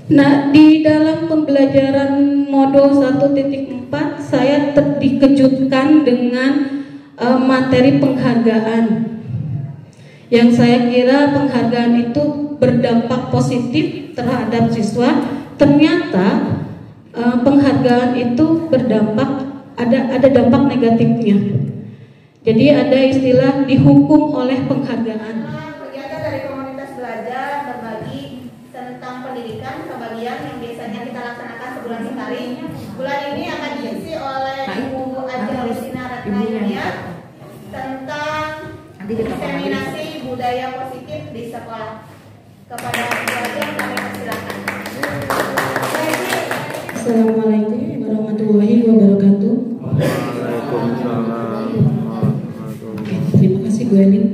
Nah, di dalam pembelajaran modul 1.4 saya dikejutkan dengan materi penghargaan. Yang saya kira penghargaan itu berdampak positif terhadap siswa, ternyata penghargaan itu berdampak ada dampak negatifnya. Jadi ada istilah dihukum oleh penghargaan. Kegiatan dari komunitas belajar berbagi tentang pendidikan kebagian yang biasanya kita laksanakan sebulan sekali. Bulan ini akan diisi oleh Ibu Aji Rusina Ratnayania tentang diseminasi budaya positif di sekolah. Kepada Ibu Aji kami persilakan. Assalamualaikum warahmatullahi wabarakatuh. Terima kasih Bu Elin.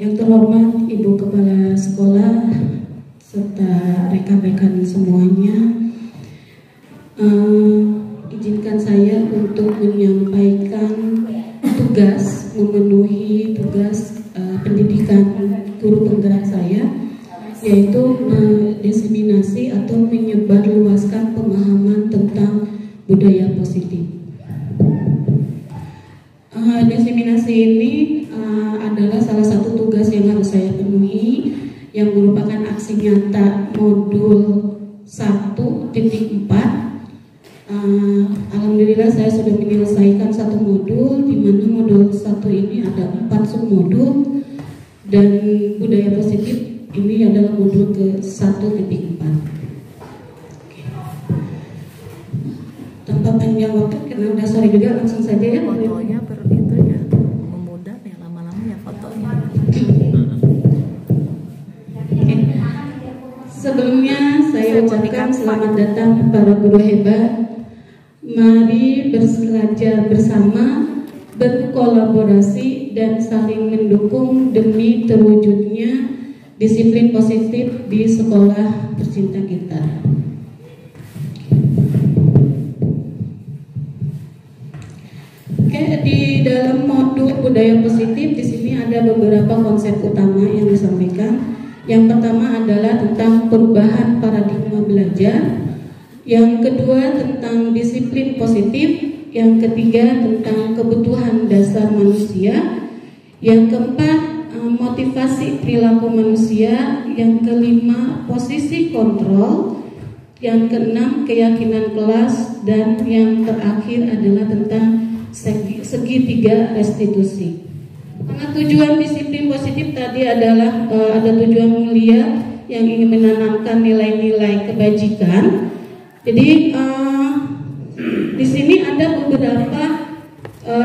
Yang terhormat Ibu Kepala Sekolah serta rekan-rekan semuanya, izinkan saya untuk menyampaikan tugas, memenuhi tugas pendidikan guru penggerak saya, yaitu mendiseminasi atau menyebarluaskan pemahaman tentang budaya positif. Diseminasi ini adalah salah satu tugas yang harus saya penuhi, yang merupakan aksi nyata modul 1.4. Alhamdulillah saya sudah menyelesaikan satu modul, di mana modul 1 ini ada 4 submodul, dan budaya positif ini adalah modul ke 1.4. Tanpa panjang waktu, karena udah sore juga, langsung saja ya. Fotonya itu ya memudar ya, lama-lama ya fotonya. Sebelumnya saya ucapkan selamat datang para guru hebat. Mari belajar bersama, berkolaborasi dan saling mendukung demi terwujudnya disiplin positif di sekolah tercinta kita. Oke, di dalam modul budaya positif di sini ada beberapa konsep utama yang disampaikan. Yang pertama adalah tentang perubahan paradigma belajar. Yang kedua tentang disiplin positif. Yang ketiga tentang kebutuhan dasar manusia. Yang keempat motivasi perilaku manusia. Yang kelima posisi kontrol. Yang keenam keyakinan kelas. Dan yang terakhir adalah tentang segitiga restitusi. Karena tujuan disiplin positif tadi adalah ada tujuan mulia yang ingin menanamkan nilai-nilai kebajikan. Jadi di sini ada beberapa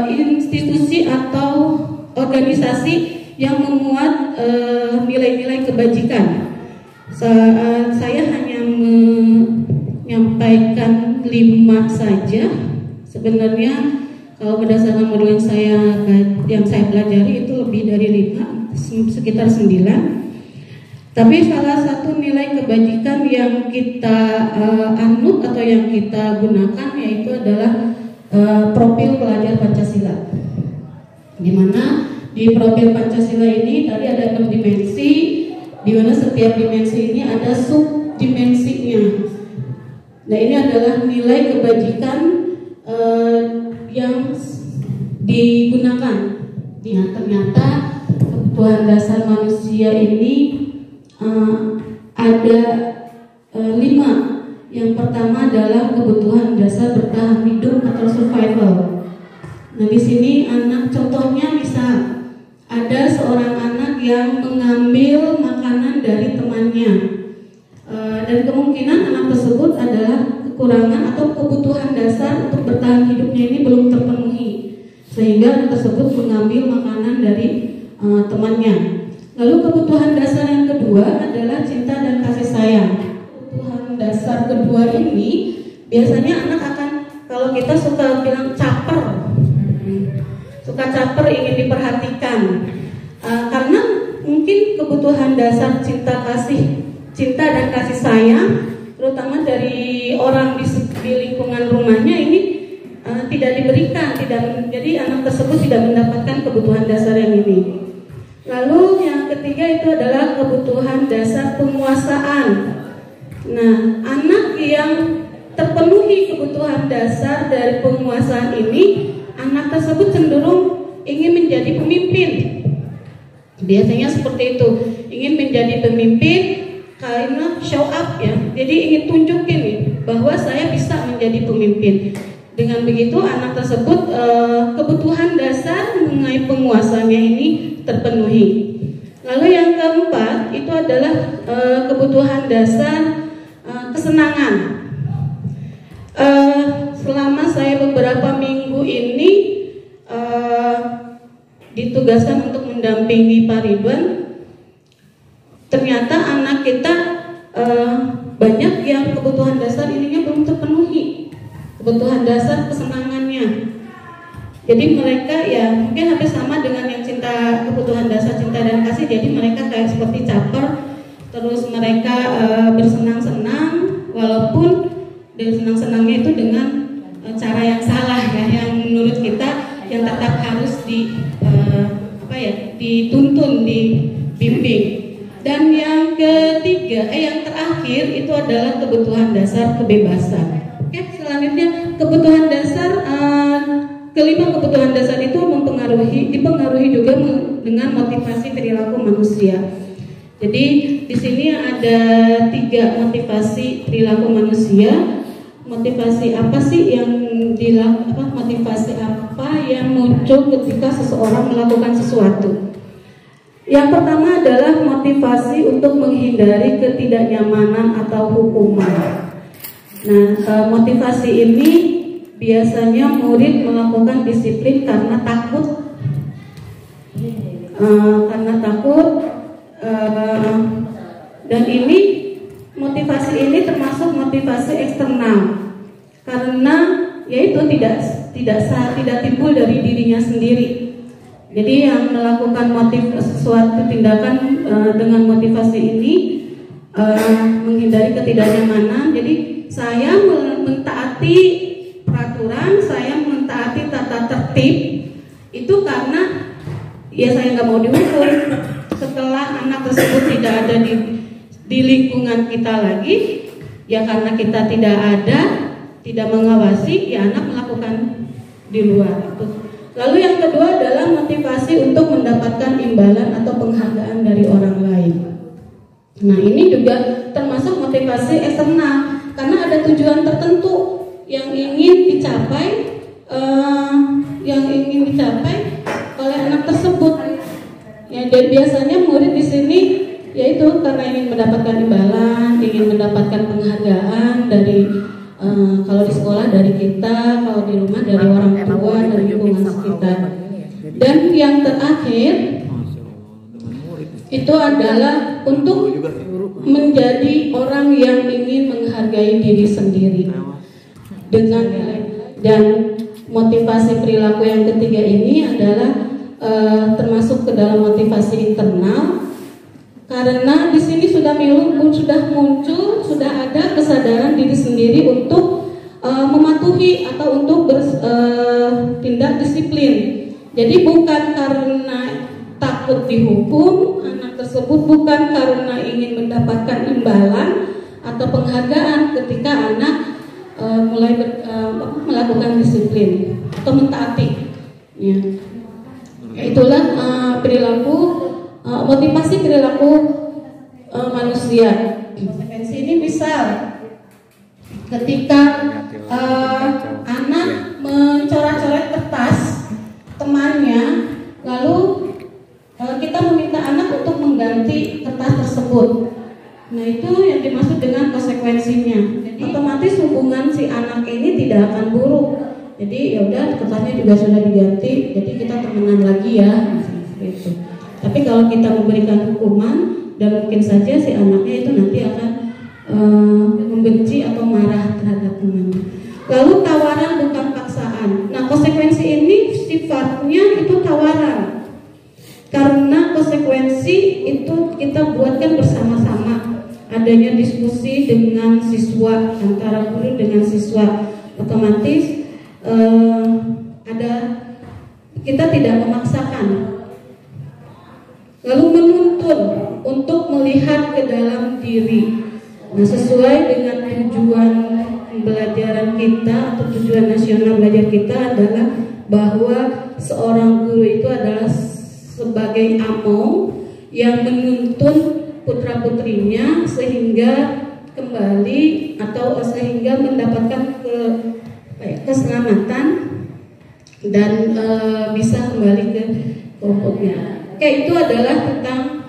institusi atau organisasi yang memuat nilai-nilai kebajikan. Saya hanya menyampaikan 5 saja. Sebenarnya kalau berdasarkan modul yang saya pelajari itu lebih dari 5, sekitar 9. Tapi salah satu nilai kebajikan yang kita anut atau yang kita gunakan yaitu adalah profil pelajar Pancasila. Di mana di profil Pancasila ini tadi ada 6 dimensi, di mana setiap dimensi ini ada subdimensinya. Nah, ini adalah nilai kebajikan yang digunakan. Ternyata kebutuhan dasar manusia ini ada 5. Yang pertama adalah kebutuhan dasar bertahan hidup atau survival. Nah, di sini anak contohnya misal ada seorang anak yang mengambil makanan dari temannya, dan kemungkinan anak tersebut adalah kekurangan atau kebutuhan dasar untuk bertahan hidupnya ini belum terpenuhi, sehingga anak tersebut mengambil makanan dari temannya. Lalu kebutuhan dasar yang kedua adalah cinta dan kasih sayang. Kebutuhan dasar kedua ini biasanya anak akan, kalau kita suka bilang caper, ingin diperhatikan, karena mungkin kebutuhan dasar cinta dan kasih sayang, terutama dari orang di lingkungan rumahnya ini tidak diberikan, jadi anak tersebut tidak mendapatkan kebutuhan dasar yang ini. Lalu yang yang ketiga itu adalah kebutuhan dasar penguasaan. Nah, anak yang terpenuhi kebutuhan dasar dari penguasaan ini, anak tersebut cenderung ingin menjadi pemimpin. Biasanya seperti itu, ingin menjadi pemimpin karena show up ya. Jadi ingin tunjukin nih bahwa saya bisa menjadi pemimpin. Dengan begitu anak tersebut kebutuhan dasar mengenai penguasaannya ini terpenuhi. Lalu yang keempat itu adalah kebutuhan dasar kesenangan. Selama saya beberapa minggu ini ditugaskan untuk mendampingi Pak Ridwan, ternyata anak kita banyak yang kebutuhan dasar ininya belum terpenuhi, kebutuhan dasar kesenangannya. Jadi mereka ya mungkin hampir sama dengan yang kebutuhan dasar cinta dan kasih. Jadi mereka kayak seperti caper, terus mereka bersenang-senang, walaupun bersenang-senangnya itu dengan cara yang salah ya, yang menurut kita yang tetap harus dituntun, dibimbing. Dan yang ketiga, yang terakhir itu adalah kebutuhan dasar kebebasan. Oke, selanjutnya kebutuhan dasar kelima, kebutuhan dasar itu dipengaruhi juga dengan motivasi perilaku manusia. Jadi di sini ada 3 motivasi perilaku manusia. Motivasi apa sih yang motivasi apa yang muncul ketika seseorang melakukan sesuatu? Yang pertama adalah motivasi untuk menghindari ketidaknyamanan atau hukuman. Nah, motivasi ini biasanya murid melakukan disiplin karena takut, dan ini motivasi ini termasuk motivasi eksternal karena yaitu tidak timbul dari dirinya sendiri. Jadi yang melakukan suatu tindakan dengan motivasi ini menghindari ketidaknyamanan. Jadi saya mentaati peraturan, saya mentaati tata tertib itu karena ya saya nggak mau dihukum. Setelah anak tersebut tidak ada di lingkungan kita lagi, ya karena kita tidak mengawasi, ya anak melakukan di luar itu. Lalu yang kedua adalah motivasi untuk mendapatkan imbalan atau penghargaan dari orang lain. Nah, ini juga termasuk motivasi eksternal karena ada tujuan tertentu yang ingin dicapai oleh anak tersebut. Ya, dan biasanya murid di sini yaitu karena ingin mendapatkan imbalan, ingin mendapatkan penghargaan dari kalau di sekolah dari kita, kalau di rumah dari orang tua, dari lingkungan sekitar. Dan yang terakhir itu adalah untuk menjadi orang yang ingin menghargai diri sendiri dengan dan motivasi perilaku yang ketiga ini adalah termasuk ke dalam motivasi internal. Karena di sini sudah muncul, sudah ada kesadaran diri sendiri untuk mematuhi atau untuk bertindak disiplin. Jadi bukan karena takut dihukum anak tersebut, bukan karena ingin mendapatkan imbalan atau penghargaan ketika anak mulai melakukan disiplin atau mentaati. Ya. Itulah motivasi perilaku manusia. Konsekuensi ini misal ketika anak mencoret-coret kertas temannya, lalu kita meminta anak untuk mengganti kertas tersebut. Nah, itu yang dimaksud dengan konsekuensinya. Otomatis hubungan si anak ini tidak akan buruk. Jadi ya udah kertasnya juga sudah diganti, jadi kita temenan lagi ya. Seperti itu. Tapi kalau kita memberikan hukuman, dan mungkin saja si anaknya itu nanti akan membenci atau marah terhadap temannya. Lalu tawaran bukan paksaan. Nah, konsekuensi ini sifatnya itu tawaran. Karena konsekuensi itu kita buatkan bersama-sama. Adanya diskusi dengan siswa, antara guru dengan siswa, otomatis kita tidak memaksakan. lalu menuntun untuk melihat ke dalam diri. Nah, sesuai dengan tujuan pembelajaran kita atau tujuan nasional belajar kita adalah bahwa seorang guru itu adalah sebagai among yang menuntun putra-putrinya sehingga kembali atau sehingga mendapatkan keselamatan dan bisa kembali ke kelompoknya. Oke, itu adalah tentang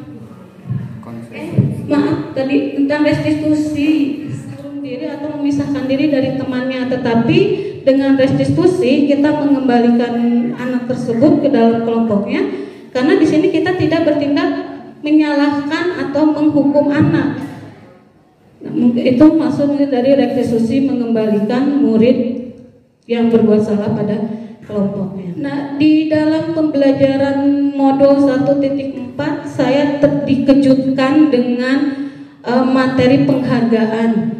tentang restitusi diri atau memisahkan diri dari temannya. Tetapi dengan restitusi kita mengembalikan anak tersebut ke dalam kelompoknya, karena di sini kita tidak bertindak menyalahkan atau menghukum anak. Nah, itu maksudnya dari restitusi, mengembalikan murid yang berbuat salah pada kelompoknya. Nah, di dalam pembelajaran modul 1.4 saya dikejutkan dengan materi penghargaan.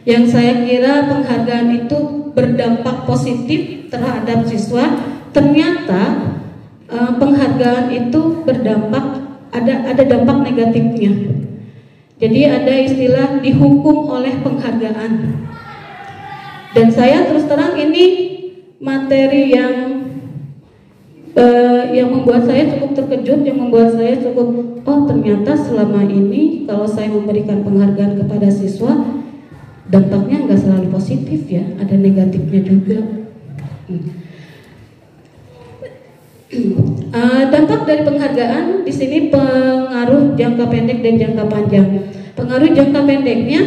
Yang saya kira penghargaan itu berdampak positif terhadap siswa, ternyata penghargaan itu berdampak ada dampak negatifnya. Jadi ada istilah dihukum oleh penghargaan. Dan saya terus terang ini materi yang membuat saya cukup terkejut, yang membuat saya cukup ternyata selama ini kalau saya memberikan penghargaan kepada siswa dampaknya nggak selalu positif ya, ada negatifnya juga. Dampak dari penghargaan di sini pengaruh jangka pendek dan jangka panjang. Pengaruh jangka pendeknya,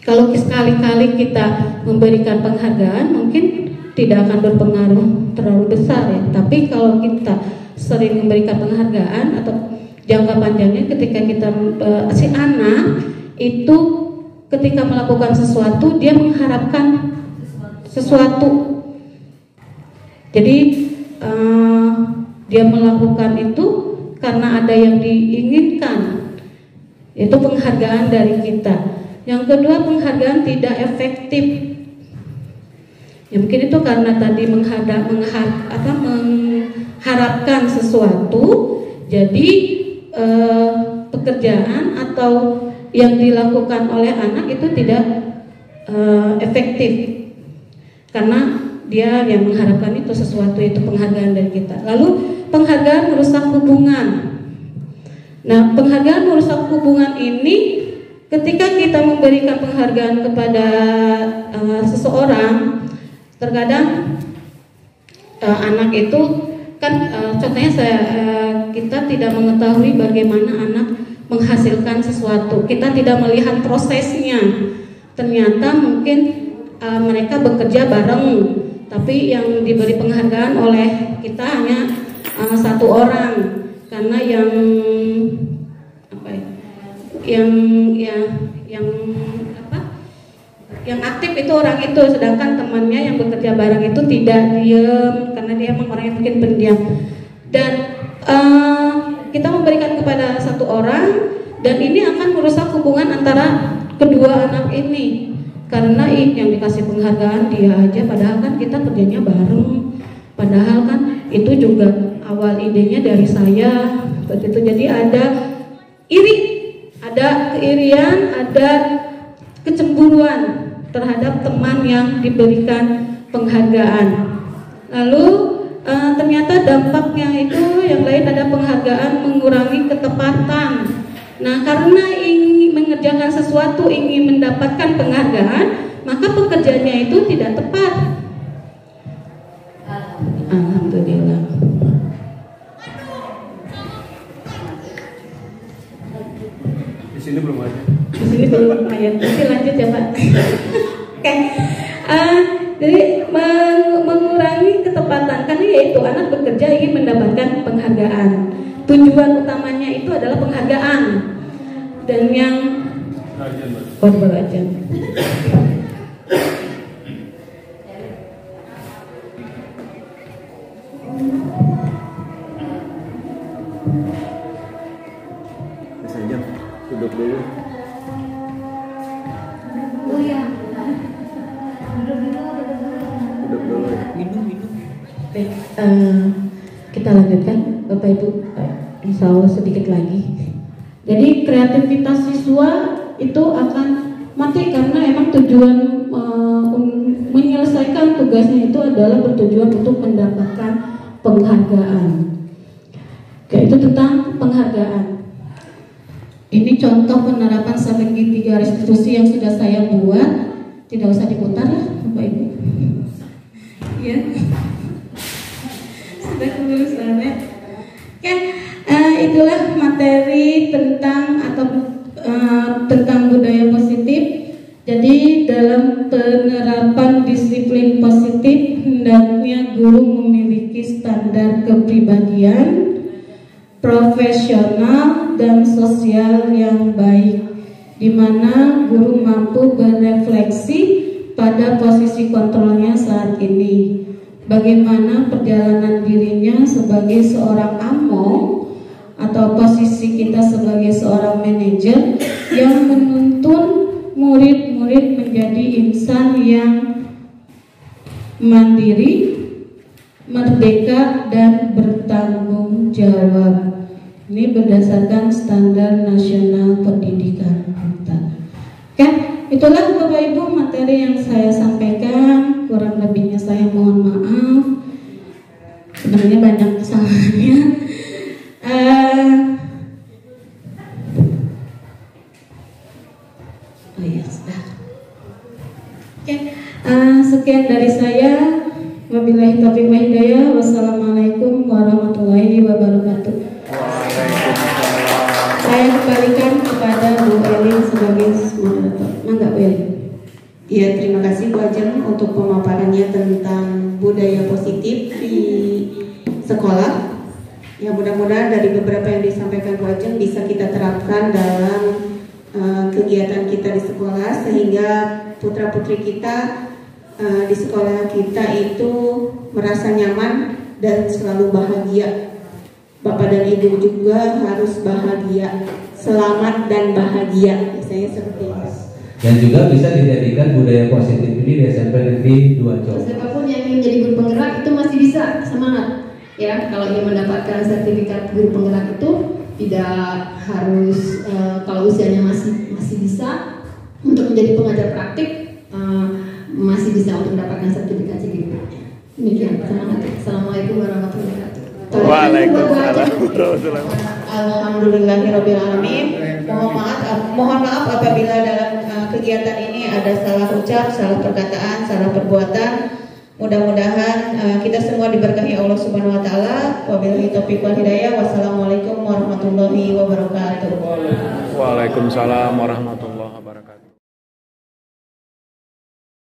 kalau sekali-kali kita memberikan penghargaan mungkin tidak akan berpengaruh terlalu besar ya. Tapi kalau kita sering memberikan penghargaan atau jangka panjangnya, ketika kita si anak itu ketika melakukan sesuatu dia mengharapkan sesuatu. Jadi dia melakukan itu karena ada yang diinginkan. Itu penghargaan dari kita. Yang kedua, penghargaan tidak efektif. Ya mungkin itu karena tadi mengharapkan sesuatu, jadi pekerjaan atau yang dilakukan oleh anak itu tidak efektif karena dia yang mengharapkan itu sesuatu, itu penghargaan dari kita. Lalu penghargaan merusak hubungan. Nah, penghargaan merusak hubungan ini ketika kita memberikan penghargaan kepada seseorang, terkadang anak itu kan contohnya kita tidak mengetahui bagaimana anak menghasilkan sesuatu, kita tidak melihat prosesnya. Ternyata mungkin mereka bekerja bareng, tapi yang diberi penghargaan oleh kita hanya satu orang, karena yang aktif itu orang itu, sedangkan temannya yang bekerja bareng itu tidak diam karena dia memang orang yang mungkin pendiam. Dan kita memberikan kepada satu orang, dan ini akan merusak hubungan antara kedua anak ini, karena yang dikasih penghargaan dia aja, padahal kan kita kerjanya bareng, padahal kan itu juga awal idenya dari saya begitu. Jadi ada iri, ada keirian, ada kecemburuan terhadap teman yang diberikan penghargaan. Lalu ternyata dampaknya itu yang lain, ada penghargaan mengurangi ketepatan. Nah, karena ingin mengerjakan sesuatu, ingin mendapatkan penghargaan, maka pekerjaannya itu tidak tepat. Alhamdulillah. Di sini belum ada. Di sini belum ada. Nanti lanjut ya Pak. Oke. Jadi mengurangi ketepatan, karena yaitu anak bekerja ingin mendapatkan penghargaan. Tujuan utamanya itu adalah penghargaan. Dan yang baru aja. Saja duduk dulu. Oh ya. Duduk dulu. Minum. Baik, kita lanjutkan. Bapak Ibu, insya Allah sedikit lagi. Jadi kreativitas siswa itu akan mati karena emang tujuan menyelesaikan tugasnya itu adalah bertujuan untuk mendapatkan penghargaan. Oke, itu tentang penghargaan. Ini contoh penerapan strategi 3 restitusi yang sudah saya buat. Tidak usah diputar ya, Bapak Ibu. Ya, sudah lulus banget. Oke, itulah materi tentang tentang budaya positif. Jadi dalam penerapan disiplin positif hendaknya guru memiliki standar kepribadian, profesional dan sosial yang baik, di mana guru mampu berefleksi pada posisi kontrolnya saat ini. Bagaimana perjalanan dirinya sebagai seorang among atau posisi kita sebagai seorang manajer yang menuntun murid-murid menjadi insan yang mandiri, merdeka dan bertanggung jawab. Ini berdasarkan standar nasional pendidikan kita. Oke, itulah Bapak Ibu materi yang saya sampaikan. Kurang lebihnya saya mohon maaf. Sebenarnya banyak kesalahannya. Oh iya, sudah. Oke, sekian dari saya. Wabillahi taufiq wal hidayah. Wassalamualaikum warahmatullahi wabarakatuh. Saya kembalikan kepada Bu Elin sebagai moderator. Mangga Bu Elin. Ya, terima kasih Bu Ajeng untuk pemaparannya tentang budaya positif di sekolah. Ya, mudah-mudahan dari beberapa yang disampaikan Bu Ajeng bisa kita terapkan dalam kegiatan kita di sekolah, sehingga putra-putri kita di sekolah kita itu merasa nyaman dan selalu bahagia. Bapak dan Ibu juga harus bahagia, selamat dan bahagia. Saya seperti itu. Dan juga bisa dijadikan budaya positif ini di SMP Negeri 2 Cok. Siapapun yang ingin menjadi guru penggerak itu masih bisa, semangat. Ya, kalau ingin mendapatkan sertifikat guru penggerak itu tidak harus kalau usianya masih bisa untuk menjadi pengajar praktik, masih bisa untuk mendapatkan sertifikat jadi guru. Demikian, semangat. Assalamualaikum warahmatullahi wabarakatuh. Waalaikumsalam. Alhamdulillahirobbilalamin. Mohon maaf apabila dalam kegiatan ini ada salah ucap, salah perkataan, salah perbuatan. Mudah-mudahan kita semua diberkahi Allah Subhanahu Wa Taala. Wabillahi taufiq wal hidayah. Wassalamualaikum warahmatullahi wabarakatuh. Waalaikumsalam warahmatullahi wabarakatuh.